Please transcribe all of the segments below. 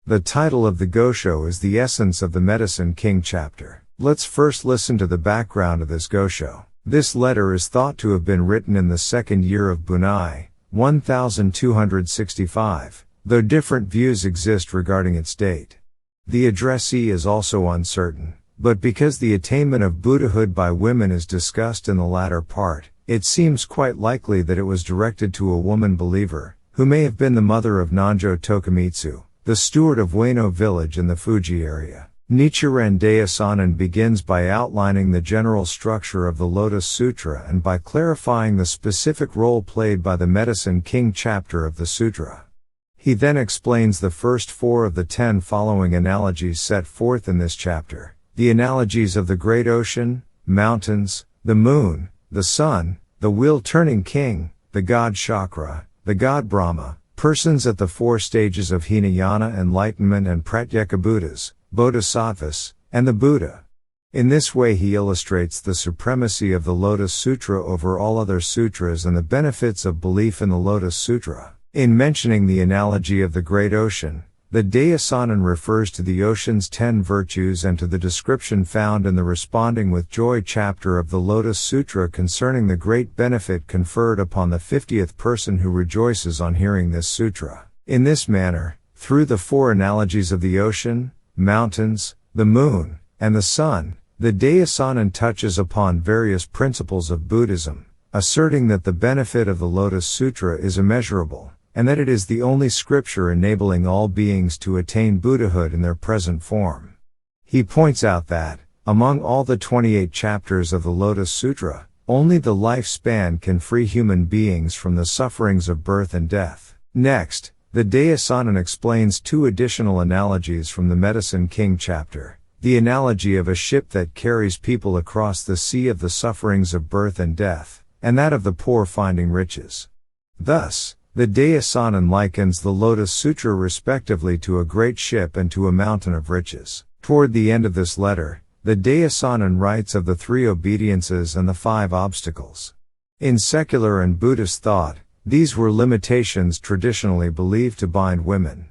The title of the Gosho is the essence of the Medicine King chapter. Let's first listen to the background of this Gosho. This letter is thought to have been written in the second year of Bun'ei, 1265, though different views exist regarding its date. The addressee is also uncertain, but because the attainment of Buddhahood by women is discussed in the latter part, it seems quite likely that it was directed to a woman believer, who may have been the mother of Nanjō Tokimitsu, the steward of Ueno Village in the Fuji area. Nichiren Daishonin begins by outlining the general structure of the Lotus Sutra and by clarifying the specific role played by the Medicine King chapter of the sutra. He then explains the first 4 of the 10 following analogies set forth in this chapter: the analogies of the great ocean, mountains, the moon, the sun, the wheel-turning king, the god Chakra, the god Brahma, persons at the 4 stages of Hinayana enlightenment and Pratyeka Buddhas, Bodhisattvas, and the Buddha. In this way he illustrates the supremacy of the Lotus Sutra over all other sutras and the benefits of belief in the Lotus Sutra. In mentioning the analogy of the great ocean, the Daishonin refers to the ocean's 10 virtues and to the description found in the Responding with Joy chapter of the Lotus Sutra concerning the great benefit conferred upon the 50th person who rejoices on hearing this sutra. In this manner, through the 4 analogies of the ocean, mountains, the moon, and the sun, the Daishonin touches upon various principles of Buddhism, asserting that the benefit of the Lotus Sutra is immeasurable, and that it is the only scripture enabling all beings to attain Buddhahood in their present form. He points out that, among all the 28 chapters of the Lotus Sutra, only the lifespan can free human beings from the sufferings of birth and death. Next, the Daishonin explains 2 additional analogies from the Medicine King chapter: the analogy of a ship that carries people across the sea of the sufferings of birth and death, and that of the poor finding riches. Thus, the Daishonin likens the Lotus Sutra respectively to a great ship and to a mountain of riches. Toward the end of this letter, the Daishonin writes of the 3 obediences and the 5 obstacles. In secular and Buddhist thought, these were limitations traditionally believed to bind women.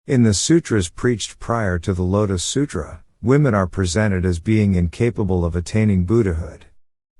In the sutras preached prior to the Lotus Sutra, women are presented as being incapable of attaining Buddhahood.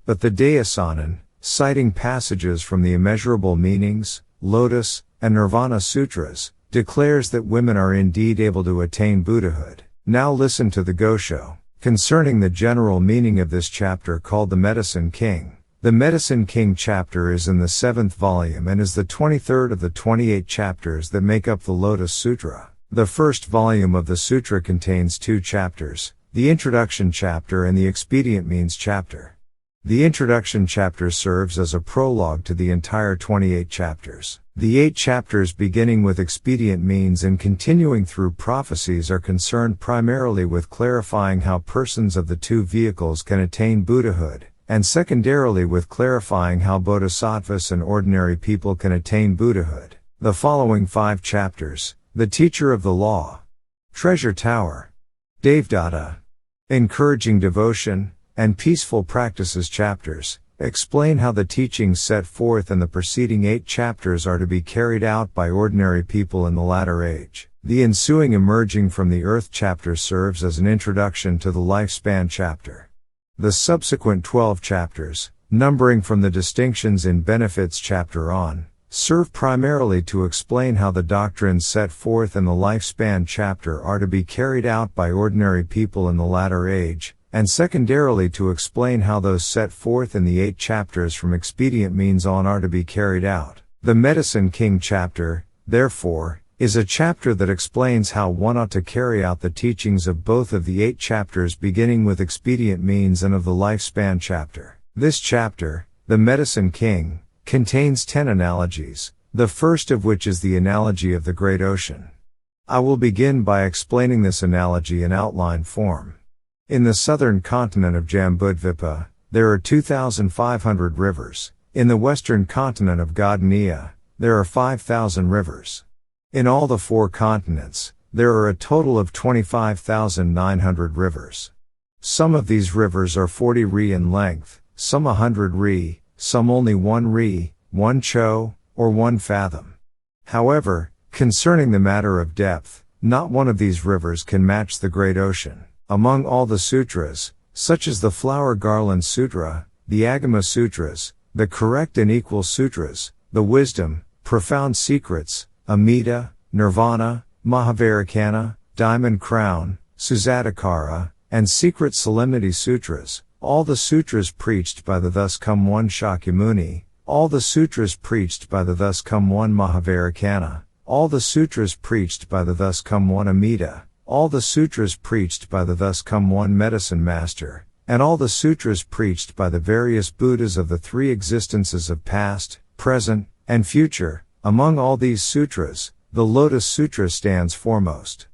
But the Daishonin, citing passages from the Immeasurable Meanings, Lotus, and Nirvana Sutras, declares that women are indeed able to attain Buddhahood. Now listen to the Gosho. Concerning the general meaning of this chapter called the Medicine King. The Medicine King chapter is in the 7th volume and is the 23rd of the 28 chapters that make up the Lotus Sutra. The first volume of the sutra contains 2 chapters, the Introduction chapter and the Expedient Means chapter. The Introduction chapter serves as a prologue to the entire 28 chapters. The 8 chapters beginning with Expedient Means and continuing through Prophecies are concerned primarily with clarifying how persons of the 2 vehicles can attain Buddhahood, and secondarily with clarifying how bodhisattvas and ordinary people can attain Buddhahood. The following 5 chapters: the Teacher of the Law, Treasure Tower, Devdatta, Encouraging Devotion, and Peaceful Practices chapters, explain how the teachings set forth in the preceding 8 chapters are to be carried out by ordinary people in the latter age. The ensuing Emerging from the Earth chapter serves as an introduction to the Lifespan chapter. The subsequent 12 chapters, numbering from the Distinctions in Benefits chapter on, serve primarily to explain how the doctrines set forth in the Lifespan chapter are to be carried out by ordinary people in the latter age, and secondarily to explain how those set forth in the 8 chapters from Expedient Means on are to be carried out. The Medicine King chapter, therefore, is a chapter that explains how one ought to carry out the teachings of both of the 8 chapters beginning with Expedient Means and of the Lifespan chapter. This chapter, the Medicine King, contains 10 analogies, the first of which is the analogy of the great ocean. I will begin by explaining this analogy in outline form. In the southern continent of Jambudvipa, there are 2,500 rivers. In the western continent of Gardenia, there are 5,000 rivers. In all the 4 continents, there are a total of 25,900 rivers. Some of these rivers are 40 ri in length, some 100 ri, some only 1 ri, 1 cho, or 1 fathom. However, concerning the matter of depth, not one of these rivers can match the great ocean. Among all the sutras, such as the Flower Garland Sutra, the Agama Sutras, the Correct and Equal Sutras, the Wisdom, Profound Secrets, Amida, Nirvana, Mahavairakana, Diamond Crown, Sujatakara, and Secret Solemnity Sutras, all the sutras preached by the thus come one Shakyamuni, all the sutras preached by the thus come one Mahavairakana, all the sutras preached by the thus come one Amida, all the sutras preached by the thus come one Medicine Master, and all the sutras preached by the various Buddhas of the three existences of past, present, and future. Among all these sutras, the Lotus Sutra stands foremost.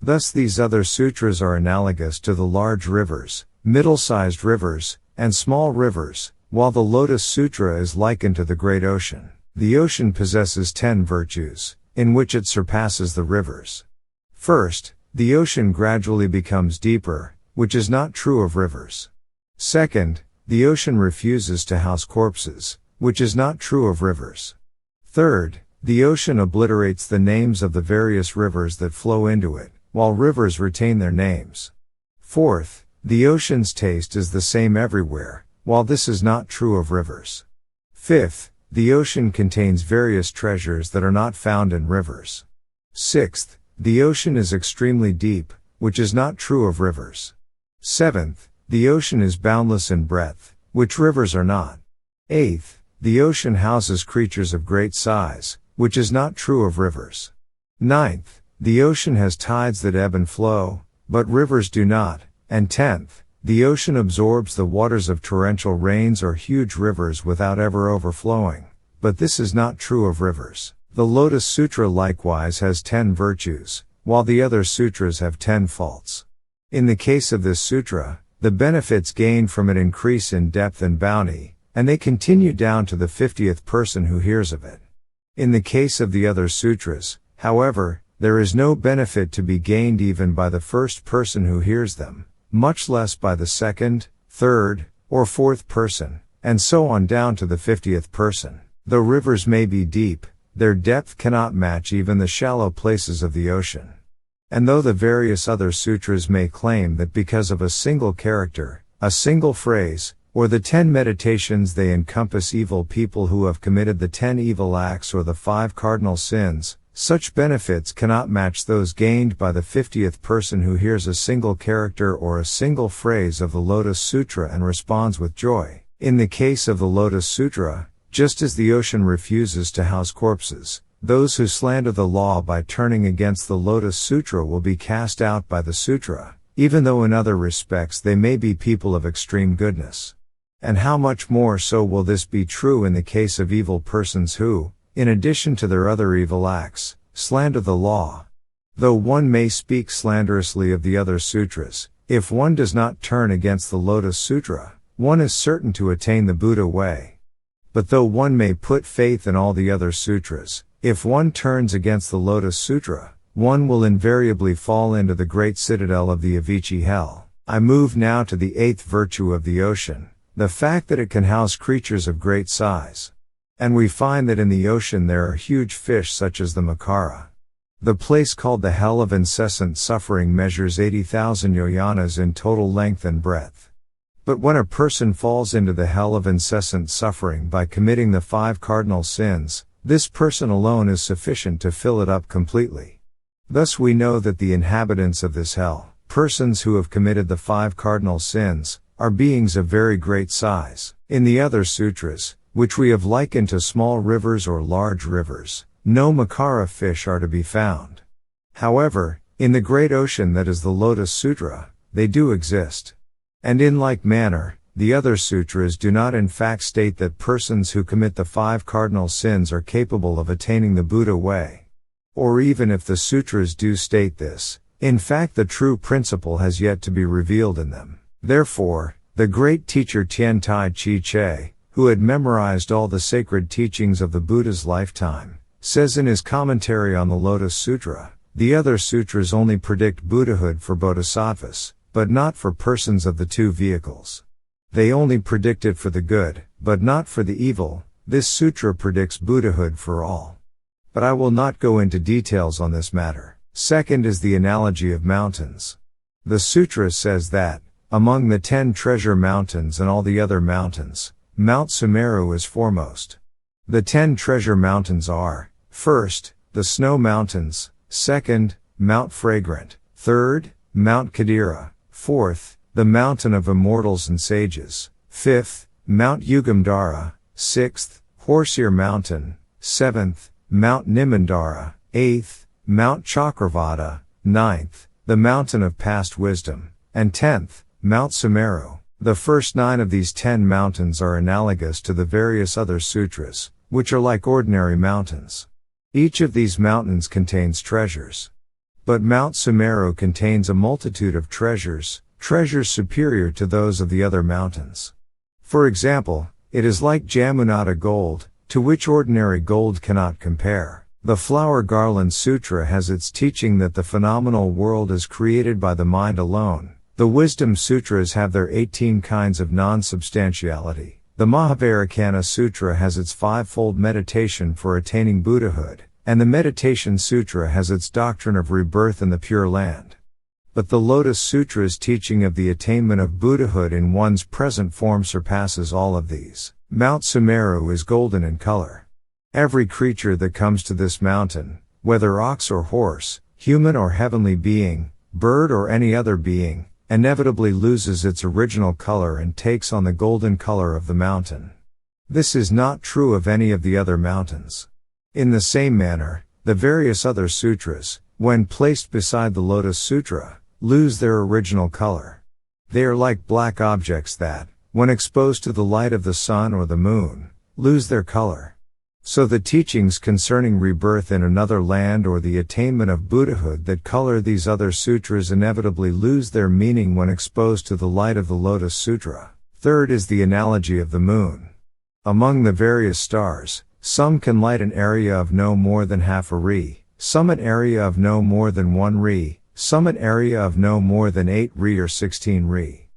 Thus these other sutras are analogous to the large rivers, middle-sized rivers, and small rivers, while the Lotus Sutra is likened to the great ocean. The ocean possesses 10 virtues, in which it surpasses the rivers. First, the ocean gradually becomes deeper, which is not true of rivers. Second, the ocean refuses to house corpses, which is not true of rivers. Third, the ocean obliterates the names of the various rivers that flow into it, while rivers retain their names. Fourth, the ocean's taste is the same everywhere, while this is not true of rivers. Fifth, the ocean contains various treasures that are not found in rivers. Sixth, the ocean is extremely deep, which is not true of rivers. Seventh, the ocean is boundless in breadth, which rivers are not. Eighth, the ocean houses creatures of great size, which is not true of rivers. Ninth, the ocean has tides that ebb and flow, but rivers do not. And 10th, the ocean absorbs the waters of torrential rains or huge rivers without ever overflowing, but this is not true of rivers. The Lotus Sutra likewise has 10 virtues, while the other sutras have 10 faults. In the case of this sutra, the benefits gained from it increase in depth and bounty, and they continue down to the 50th person who hears of it. In the case of the other sutras, however, there is no benefit to be gained even by the first person who hears them, much less by the second, third, or fourth person, and so on down to the 50th person. Though rivers may be deep, their depth cannot match even the shallow places of the ocean. And though the various other sutras may claim that because of a single character, a single phrase, or the 10 meditations they encompass evil people who have committed the 10 evil acts or the 5 cardinal sins, such benefits cannot match those gained by the 50th person who hears a single character or a single phrase of the Lotus Sutra and responds with joy. In the case of the Lotus Sutra, just as the ocean refuses to house corpses, those who slander the law by turning against the Lotus Sutra will be cast out by the sutra, even though in other respects they may be people of extreme goodness. And how much more so will this be true in the case of evil persons who, in addition to their other evil acts, slander the law. Though one may speak slanderously of the other sutras, if one does not turn against the Lotus Sutra, one is certain to attain the Buddha way. But though one may put faith in all the other sutras, if one turns against the Lotus Sutra, one will invariably fall into the great citadel of the Avicii hell. I move now to the 8th virtue of the ocean, the fact that it can house creatures of great size. And we find that in the ocean there are huge fish such as the Makara. The place called the Hell of Incessant Suffering measures 80,000 yojanas in total length and breadth. But when a person falls into the Hell of Incessant Suffering by committing the 5 cardinal sins, this person alone is sufficient to fill it up completely. Thus we know that the inhabitants of this hell, persons who have committed the 5 cardinal sins, are beings of very great size. In the other sutras, which we have likened to small rivers or large rivers, no Makara fish are to be found. However, in the great ocean that is the Lotus Sutra, they do exist. And in like manner, the other sutras do not in fact state that persons who commit the 5 cardinal sins are capable of attaining the Buddha way. Or even if the sutras do state this, in fact the true principle has yet to be revealed in them. Therefore, the great teacher Tiantai Chi-che, who had memorized all the sacred teachings of the Buddha's lifetime, says in his commentary on the Lotus Sutra, the other sutras only predict Buddhahood for bodhisattvas, but not for persons of the 2 vehicles. They only predict it for the good, but not for the evil. This sutra predicts Buddhahood for all. But I will not go into details on this matter. Second is the analogy of mountains. The sutra says that, among the 10 treasure mountains and all the other mountains, Mount Sumeru is foremost. The 10 treasure mountains are, first, the snow mountains, second, Mount Fragrant, third, Mount Kadira, fourth, the mountain of immortals and sages, fifth, Mount Yugamdhara, sixth, Horseear Mountain, seventh, Mount Nimandara, eighth, Mount Chakravada, ninth, the mountain of past wisdom, and 10th, Mount Sumeru. The first 9 of these 10 mountains are analogous to the various other sutras, which are like ordinary mountains. Each of these mountains contains treasures. But Mount Sumeru contains a multitude of treasures superior to those of the other mountains. For example, it is like Jamunata gold, to which ordinary gold cannot compare. The Flower Garland Sutra has its teaching that the phenomenal world is created by the mind alone. The Wisdom Sutras have their 18 kinds of non-substantiality. The Mahavairakana Sutra has its 5-fold meditation for attaining Buddhahood, and the Meditation Sutra has its doctrine of rebirth in the Pure Land. But the Lotus Sutra's teaching of the attainment of Buddhahood in one's present form surpasses all of these. Mount Sumeru is golden in color. Every creature that comes to this mountain, whether ox or horse, human or heavenly being, bird or any other being, inevitably loses its original color and takes on the golden color of the mountain. This is not true of any of the other mountains. In the same manner, the various other sutras, when placed beside the Lotus Sutra, lose their original color. They are like black objects that, when exposed to the light of the sun or the moon, lose their color. So the teachings concerning rebirth in another land or the attainment of Buddhahood that color these other sutras inevitably lose their meaning when exposed to the light of the Lotus Sutra. Third is the analogy of the moon. Among the various stars, some can light an area of no more than half a ri, some an area of no more than 1 ri, some an area of no more than 8 ri or 16 ri.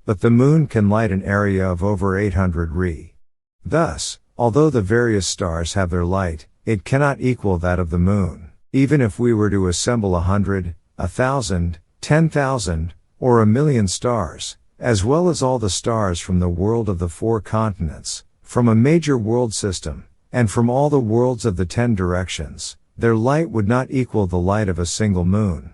But the moon can light an area of over 800 ri. Thus, although the various stars have their light, it cannot equal that of the moon. Even if we were to assemble 100, 1,000, 10,000, or 1,000,000 stars, as well as all the stars from the world of the 4 continents, from a major world system, and from all the worlds of the 10 directions, their light would not equal the light of a single moon.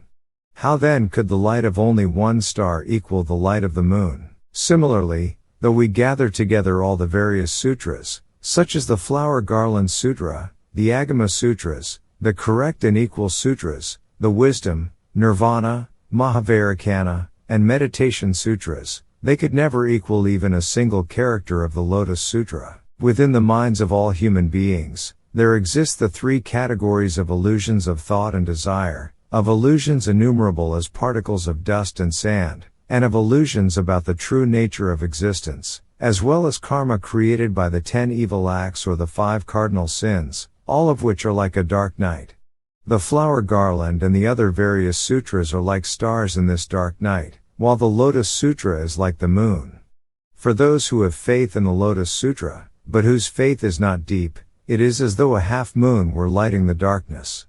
How then could the light of only one star equal the light of the moon? Similarly, though we gather together all the various sutras, such as the Flower Garland Sutra, the Agama Sutras, the Correct and Equal Sutras, the Wisdom, Nirvana, Mahavairakana, and Meditation Sutras, they could never equal even a single character of the Lotus Sutra. Within the minds of all human beings, there exist the 3 categories of illusions of thought and desire, of illusions innumerable as particles of dust and sand, and of illusions about the true nature of existence, as well as karma created by the 10 evil acts or the 5 cardinal sins, all of which are like a dark night. The Flower Garland and the other various sutras are like stars in this dark night, while the Lotus Sutra is like the moon. For those who have faith in the Lotus Sutra, but whose faith is not deep, it is as though a half moon were lighting the darkness.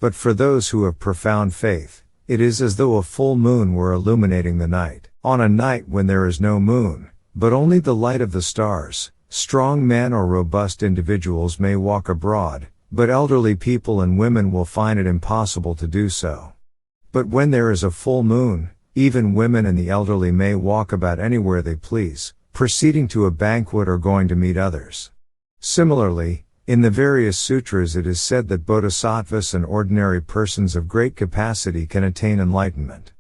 But for those who have profound faith, it is as though a full moon were illuminating the night. On a night when there is no moon, but only the light of the stars, strong men or robust individuals may walk abroad, but elderly people and women will find it impossible to do so. But when there is a full moon, even women and the elderly may walk about anywhere they please, proceeding to a banquet or going to meet others. Similarly, in the various sutras it is said that bodhisattvas and ordinary persons of great capacity can attain enlightenment.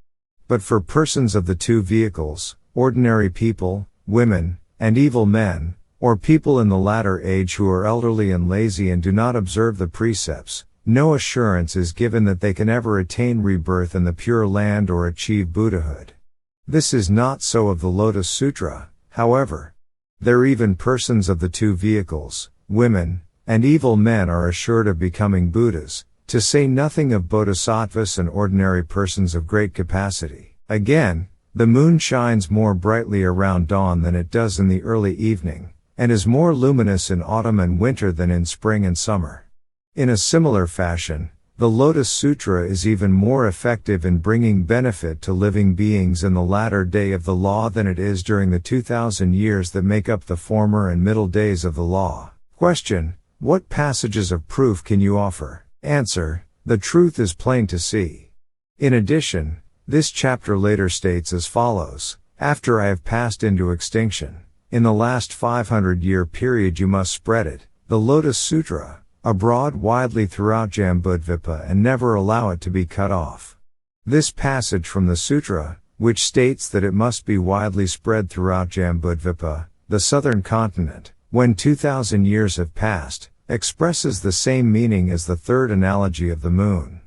But for persons of the 2 vehicles, ordinary people, women, and evil men, or people in the latter age who are elderly and lazy and do not observe the precepts, no assurance is given that they can ever attain rebirth in the Pure Land or achieve Buddhahood. This is not so of the Lotus Sutra, however. There even persons of the 2 vehicles, women, and evil men are assured of becoming Buddhas, to say nothing of bodhisattvas and ordinary persons of great capacity. Again, the moon shines more brightly around dawn than it does in the early evening, and is more luminous in autumn and winter than in spring and summer. In a similar fashion, The Lotus Sutra is even more effective in bringing benefit to living beings in the latter day of the law than it is during the 2,000 years that make up the former and middle days of the law. Question: what passages of proof can you offer? Answer: the truth is plain to see. In addition, this chapter later states as follows: after I have passed into extinction, in the last 500-year period you must spread it, the Lotus Sutra, abroad widely throughout Jambudvipa and never allow it to be cut off. This passage from the sutra, which states that it must be widely spread throughout Jambudvipa, the southern continent, when 2,000 years have passed, expresses the same meaning as the third analogy of the moon.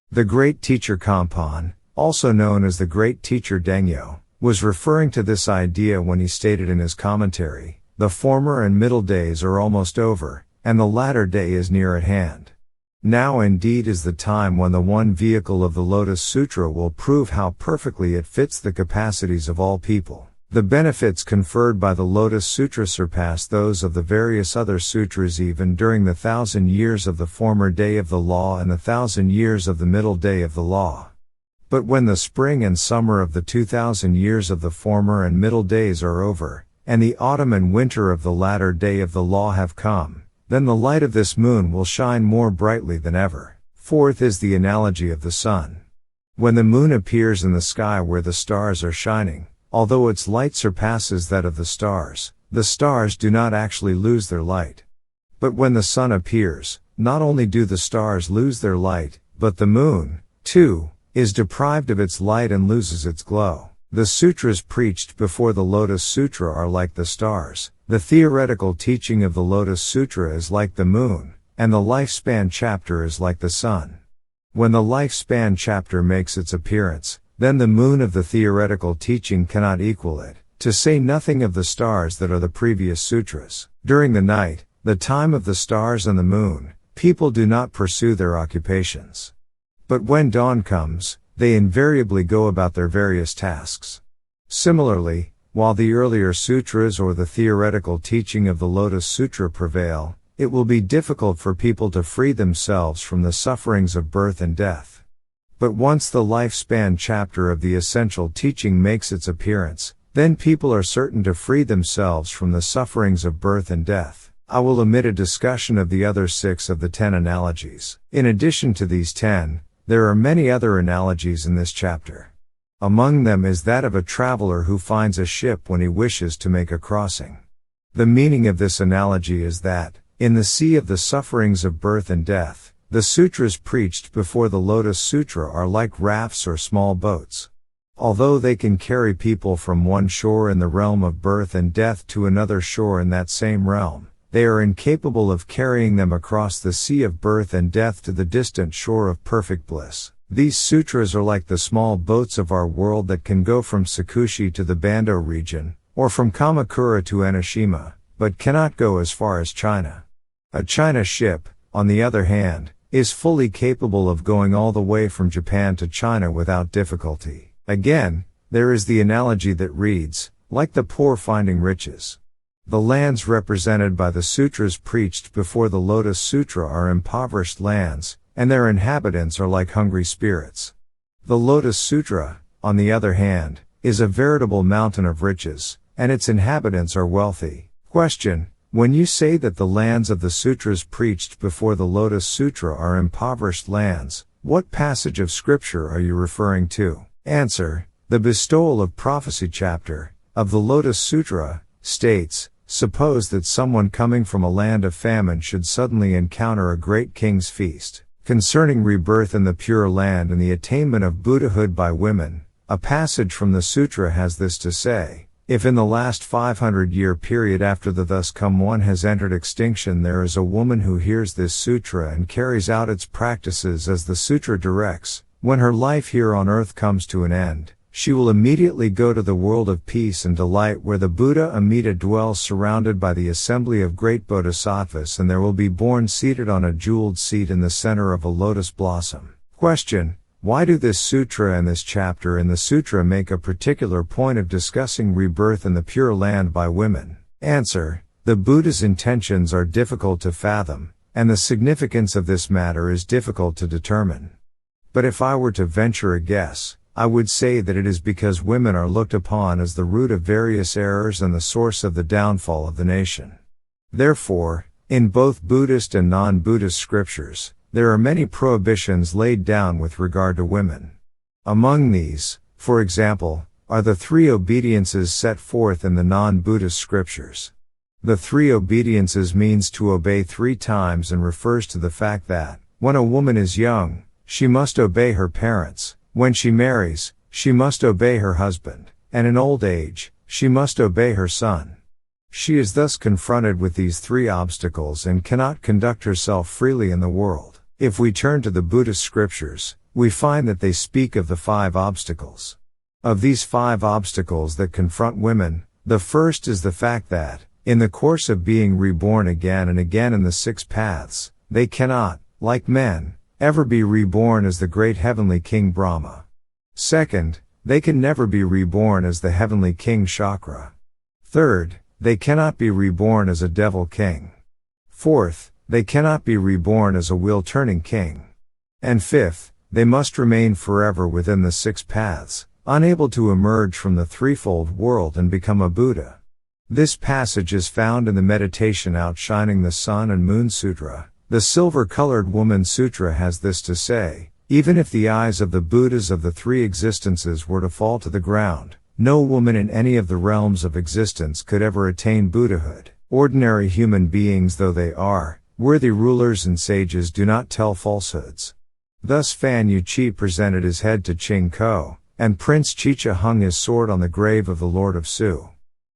The great teacher Kampan, also known as the great teacher Dengyo, was referring to this idea when he stated in his commentary, the former and middle days are almost over, and the latter day is near at hand. Now indeed is the time when the one vehicle of the Lotus Sutra will prove how perfectly it fits the capacities of all people. The benefits conferred by the Lotus Sutra surpass those of the various other sutras even during the 1,000 years of the former day of the law and the 1,000 years of the middle day of the law. But when the spring and summer of the 2,000 years of the former and middle days are over, and the autumn and winter of the latter day of the law have come, then the light of this moon will shine more brightly than ever. Fourth is the analogy of the sun. When the moon appears in the sky where the stars are shining, although its light surpasses that of the stars do not actually lose their light. But when the sun appears, not only do the stars lose their light, but the moon, too, is deprived of its light and loses its glow. The sutras preached before the Lotus Sutra are like the stars, the theoretical teaching of the Lotus Sutra is like the moon, and the lifespan chapter is like the sun. When the lifespan chapter makes its appearance, then the moon of the theoretical teaching cannot equal it, to say nothing of the stars that are the previous sutras. During the night, the time of the stars and the moon, people do not pursue their occupations. But when dawn comes, they invariably go about their various tasks. Similarly, while the earlier sutras or the theoretical teaching of the Lotus Sutra prevail, it will be difficult for people to free themselves from the sufferings of birth and death. But once the lifespan chapter of the essential teaching makes its appearance, then people are certain to free themselves from the sufferings of birth and death. I will omit a discussion of the other 6 of the 10 analogies. In addition to these 10, there are many other analogies in this chapter. Among them is that of a traveler who finds a ship when he wishes to make a crossing. The meaning of this analogy is that, in the sea of the sufferings of birth and death, the sutras preached before the Lotus Sutra are like rafts or small boats. Although they can carry people from one shore in the realm of birth and death to another shore in that same realm, they are incapable of carrying them across the sea of birth and death to the distant shore of perfect bliss. These sutras are like the small boats of our world that can go from Sakushi to the Bando region, or from Kamakura to Enoshima, but cannot go as far as China. A China ship, on the other hand, is fully capable of going all the way from Japan to China without difficulty. Again, there is the analogy that reads, like the poor finding riches. The lands represented by the sutras preached before the Lotus Sutra are impoverished lands, and their inhabitants are like hungry spirits. The Lotus Sutra, on the other hand, is a veritable mountain of riches, and its inhabitants are wealthy. Question: when you say that the lands of the sutras preached before the Lotus Sutra are impoverished lands, what passage of scripture are you referring to? Answer: the bestowal of prophecy chapter of the Lotus Sutra states, suppose that someone coming from a land of famine should suddenly encounter a great king's feast. Concerning rebirth in the Pure Land and the attainment of Buddhahood by women, a passage from the sutra has this to say, if in the last 500-year period after the thus come one has entered extinction there is a woman who hears this sutra and carries out its practices as the sutra directs, when her life here on earth comes to an end, she will immediately go to the world of peace and delight where the Buddha Amida dwells surrounded by the assembly of great bodhisattvas, and there will be born seated on a jeweled seat in the center of a lotus blossom. Question: why do this sutra and this chapter in the sutra make a particular point of discussing rebirth in the Pure Land by women? Answer: the Buddha's intentions are difficult to fathom, and the significance of this matter is difficult to determine. But if I were to venture a guess, I would say that it is because women are looked upon as the root of various errors and the source of the downfall of the nation. Therefore, in both Buddhist and non-Buddhist scriptures, there are many prohibitions laid down with regard to women. Among these, for example, are the 3 obediences set forth in the non-Buddhist scriptures. The 3 obediences means to obey 3 times and refers to the fact that, when a woman is young, she must obey her parents, when she marries, she must obey her husband, and in old age, she must obey her son. She is thus confronted with these 3 obstacles and cannot conduct herself freely in the world. If we turn to the Buddhist scriptures, we find that they speak of the 5 obstacles. Of these 5 obstacles that confront women, the first is the fact that, in the course of being reborn again and again in the 6 paths, they cannot, like men, ever be reborn as the great heavenly king Brahma. Second, they can never be reborn as the heavenly king Shakra. Third, they cannot be reborn as a devil king. Fourth, they cannot be reborn as a wheel-turning king. And fifth, they must remain forever within the 6 paths, unable to emerge from the threefold world and become a Buddha. This passage is found in the Meditation Outshining the Sun and Moon Sutra. The Silver-Colored Woman Sutra has this to say: even if the eyes of the Buddhas of the 3 existences were to fall to the ground, no woman in any of the realms of existence could ever attain Buddhahood. Ordinary human beings though they are, worthy rulers and sages do not tell falsehoods. Thus Fan Yu-chi presented his head to Ching Ko, and Prince Chicha hung his sword on the grave of the Lord of Su.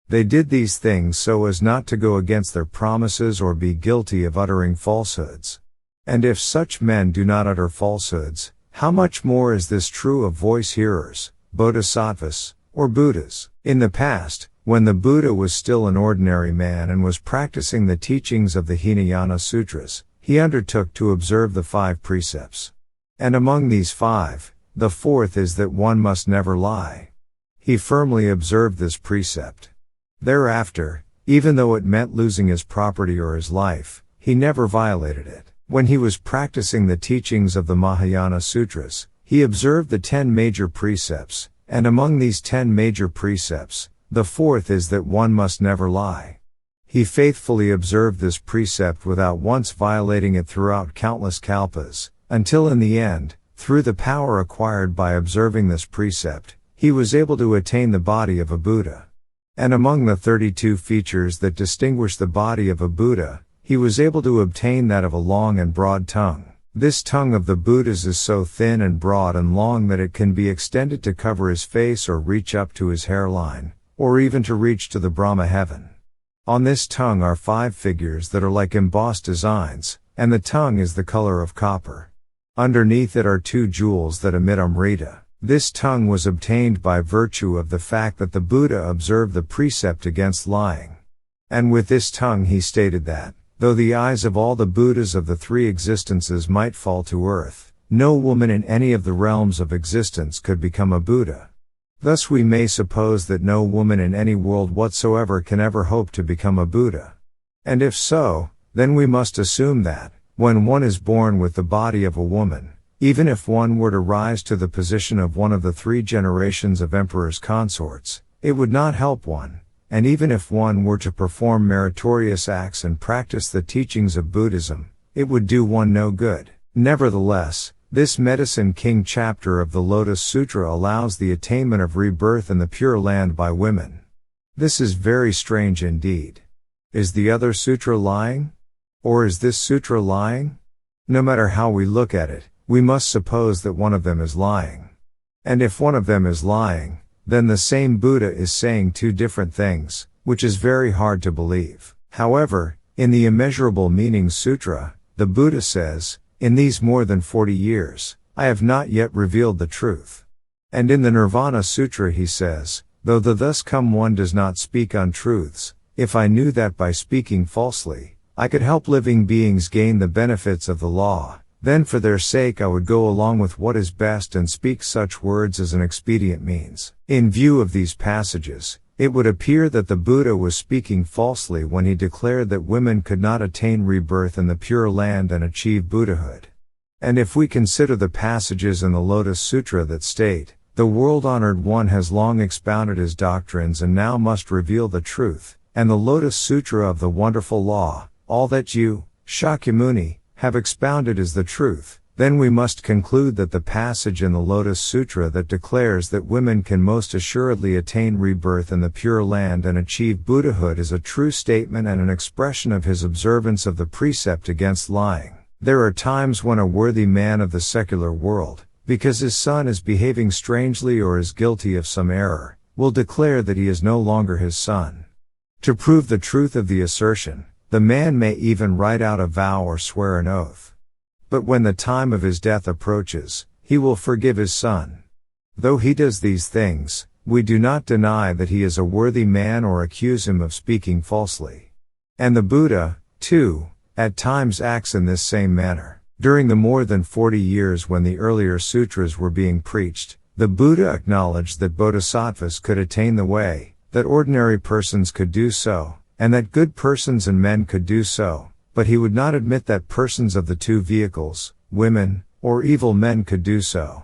They did these things so as not to go against their promises or be guilty of uttering falsehoods. And if such men do not utter falsehoods, how much more is this true of voice hearers, bodhisattvas, or Buddhas? In the past, when the Buddha was still an ordinary man and was practicing the teachings of the Hinayana Sutras, he undertook to observe the 5 precepts. And among these 5, the 4th is that one must never lie. He firmly observed this precept. Thereafter, even though it meant losing his property or his life, he never violated it. When he was practicing the teachings of the Mahayana Sutras, he observed the 10 major precepts, and among these 10 major precepts, the 4th is that one must never lie. He faithfully observed this precept without once violating it throughout countless kalpas, until in the end, through the power acquired by observing this precept, he was able to attain the body of a Buddha. And among the 32 features that distinguish the body of a Buddha, he was able to obtain that of a long and broad tongue. This tongue of the Buddha's is so thin and broad and long that it can be extended to cover his face or reach up to his hairline, or even to reach to the Brahma heaven. On this tongue are 5 figures that are like embossed designs, and the tongue is the color of copper. Underneath it are 2 jewels that emit amrita. This tongue was obtained by virtue of the fact that the Buddha observed the precept against lying. And with this tongue he stated that, though the eyes of all the Buddhas of the 3 existences might fall to earth, no woman in any of the realms of existence could become a Buddha. Thus we may suppose that no woman in any world whatsoever can ever hope to become a Buddha. And if so, then we must assume that, when one is born with the body of a woman, even if one were to rise to the position of one of the 3 generations of emperors consorts, it would not help one, and even if one were to perform meritorious acts and practice the teachings of Buddhism, it would do one no good. Nevertheless, this Medicine King chapter of the Lotus Sutra allows the attainment of rebirth in the Pure Land by women. This is very strange indeed. Is the other sutra lying? Or is this sutra lying? No matter how we look at it, we must suppose that one of them is lying. And if one of them is lying, then the same Buddha is saying 2 different things, which is very hard to believe. However, in the Immeasurable Meanings Sutra, the Buddha says, in these more than 40 years, I have not yet revealed the truth. And in the Nirvana Sutra he says, though the thus come one does not speak untruths, if I knew that by speaking falsely, I could help living beings gain the benefits of the law, then for their sake I would go along with what is best and speak such words as an expedient means. In view of these passages, It would appear that the Buddha was speaking falsely when he declared that women could not attain rebirth in the Pure Land and achieve Buddhahood. And if we consider the passages in the Lotus Sutra that state, "The world-honored one has long expounded his doctrines and now must reveal the truth," and the Lotus Sutra of the Wonderful Law, "All that you, Shakyamuni, have expounded is the truth," then we must conclude that the passage in the Lotus Sutra that declares that women can most assuredly attain rebirth in the Pure Land and achieve Buddhahood is a true statement and an expression of his observance of the precept against lying. There are times when a worthy man of the secular world, because his son is behaving strangely or is guilty of some error, will declare that he is no longer his son. To prove the truth of the assertion, the man may even write out a vow or swear an oath. But when the time of his death approaches, he will forgive his son. Though he does these things, we do not deny that he is a worthy man or accuse him of speaking falsely. And the Buddha, too, at times acts in this same manner. During the more than 40 years when the earlier sutras were being preached, the Buddha acknowledged that bodhisattvas could attain the way, that ordinary persons could do so, and that good persons and men could do so, but he would not admit that persons of the two vehicles, women, or evil men could do so.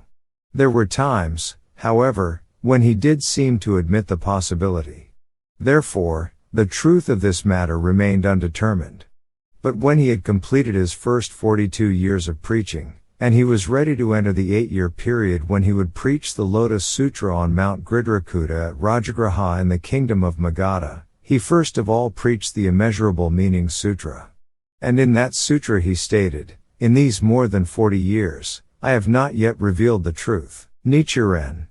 There were times, however, when he did seem to admit the possibility. Therefore, the truth of this matter remained undetermined. But when he had completed his first 42 years of preaching, and he was ready to enter the 8-year period when he would preach the Lotus Sutra on Mount Gridhrakuta at Rajagraha in the kingdom of Magadha, he first of all preached the Immeasurable Meaning Sutra. And in that sutra he stated, "In these more than 40 years, I have not yet revealed the truth." Nichiren.